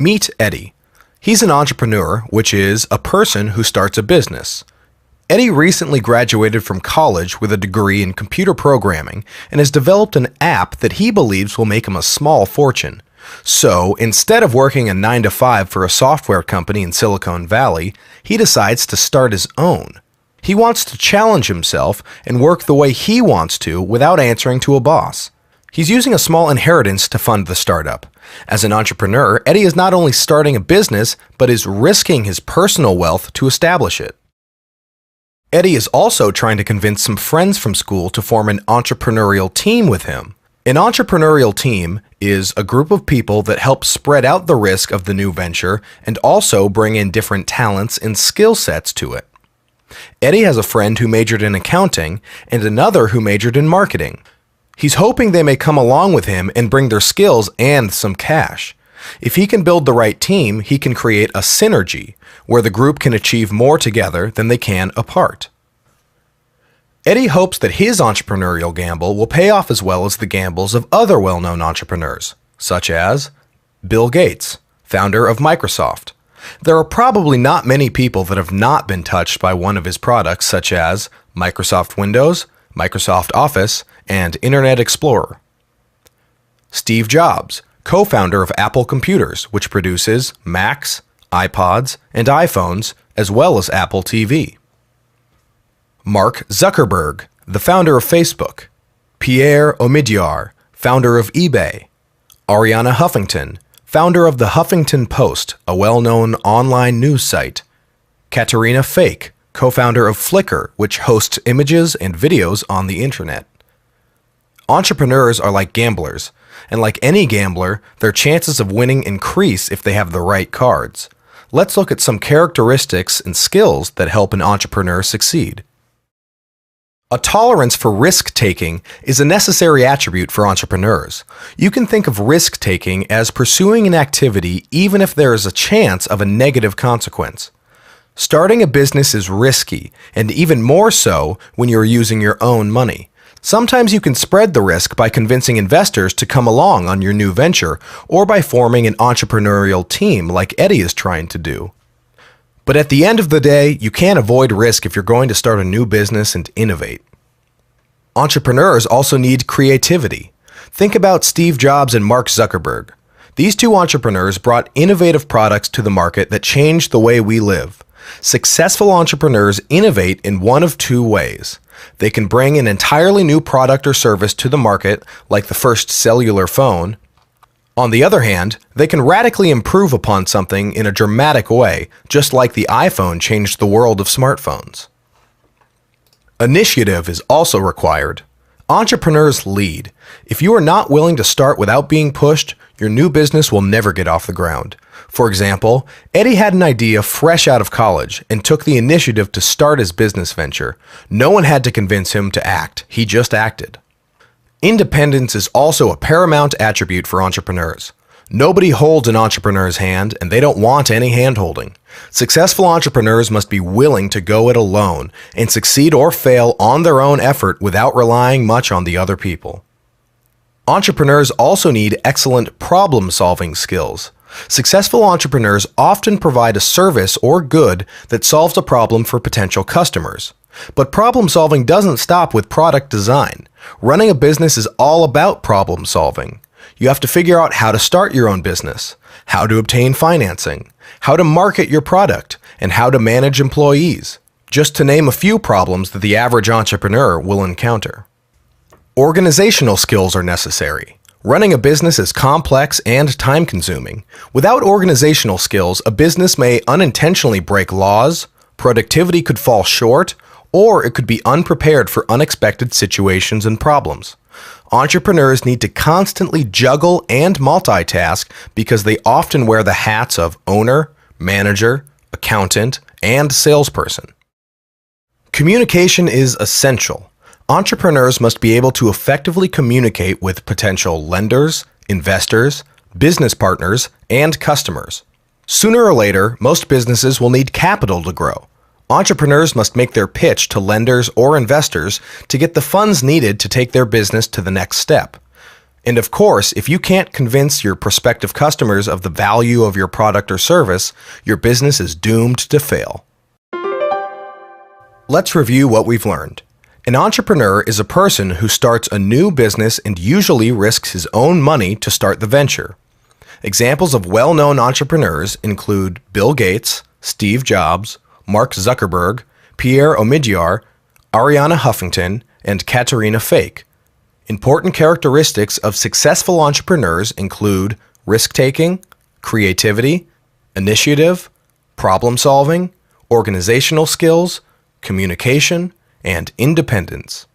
Meet Eddie. He's an entrepreneur, which is a person who starts a business. Eddie recently graduated from college with a degree in computer programming and has developed an app that he believes will make him a small fortune. So, instead of working a 9-to-5 for a software company in Silicon Valley, he decides to start his own. He wants to challenge himself and work the way he wants to without answering to a boss. He's using a small inheritance to fund the startup. As an entrepreneur, Eddie is not only starting a business, but is risking his personal wealth to establish it. Eddie is also trying to convince some friends from school to form an entrepreneurial team with him. An entrepreneurial team is a group of people that help spread out the risk of the new venture and also bring in different talents and skill sets to it. Eddie has a friend who majored in accounting and another who majored in marketing. He's hoping they may come along with him and bring their skills and some cash. If he can build the right team, he can create a synergy where the group can achieve more together than they can apart. Eddie hopes that his entrepreneurial gamble will pay off as well as the gambles of other well-known entrepreneurs, such as Bill Gates, founder of Microsoft. There are probably not many people that have not been touched by one of his products, such as Microsoft Windows, Microsoft Office, and Internet Explorer. Steve Jobs, co-founder of Apple Computers, which produces Macs, iPods, and iPhones, as well as Apple TV. Mark Zuckerberg, the founder of Facebook. Pierre Omidyar, founder of eBay. Arianna Huffington, founder of the Huffington Post, a well-known online news site. Katerina Fake, co-founder of Flickr, which hosts images and videos on the internet. Entrepreneurs are like gamblers, and like any gambler, their chances of winning increase if they have the right cards. Let's look at some characteristics and skills that help an entrepreneur succeed. A tolerance for risk-taking is a necessary attribute for entrepreneurs. You can think of risk-taking as pursuing an activity even if there is a chance of a negative consequence. Starting a business is risky, and even more so when you're using your own money. Sometimes you can spread the risk by convincing investors to come along on your new venture, or by forming an entrepreneurial team like Eddie is trying to do. But at the end of the day, you can't avoid risk if you're going to start a new business and innovate. Entrepreneurs also need creativity. Think about Steve Jobs and Mark Zuckerberg. These two entrepreneurs brought innovative products to the market that changed the way we live. Successful entrepreneurs innovate in one of two ways. They can bring an entirely new product or service to the market, like the first cellular phone. On the other hand, they can radically improve upon something in a dramatic way, just like the iPhone changed the world of smartphones. Initiative is also required. Entrepreneurs lead. If you are not willing to start without being pushed, your new business will never get off the ground. For example, Eddie had an idea fresh out of college and took the initiative to start his business venture. No one had to convince him to act. He just acted. Independence is also a paramount attribute for entrepreneurs. Nobody holds an entrepreneur's hand, and they don't want any hand-holding. Successful entrepreneurs must be willing to go it alone and succeed or fail on their own effort without relying much on the other people. Entrepreneurs also need excellent problem-solving skills. Successful entrepreneurs often provide a service or good that solves a problem for potential customers. But problem solving doesn't stop with product design. Running a business is all about problem solving. You have to figure out how to start your own business, how to obtain financing, how to market your product, and how to manage employees, just to name a few problems that the average entrepreneur will encounter. Organizational skills are necessary. Running a business is complex and time-consuming. Without organizational skills, a business may unintentionally break laws, productivity could fall short, or it could be unprepared for unexpected situations and problems. Entrepreneurs need to constantly juggle and multitask because they often wear the hats of owner, manager, accountant, and salesperson. Communication is essential. Entrepreneurs must be able to effectively communicate with potential lenders, investors, business partners, and customers. Sooner or later, most businesses will need capital to grow. Entrepreneurs must make their pitch to lenders or investors to get the funds needed to take their business to the next step. And of course, if you can't convince your prospective customers of the value of your product or service, your business is doomed to fail. Let's review what we've learned. An entrepreneur is a person who starts a new business and usually risks his own money to start the venture. Examples of well-known entrepreneurs include Bill Gates, Steve Jobs, Mark Zuckerberg, Pierre Omidyar, Arianna Huffington, and Katerina Fake. Important characteristics of successful entrepreneurs include risk-taking, creativity, initiative, problem-solving, organizational skills, communication, and independence.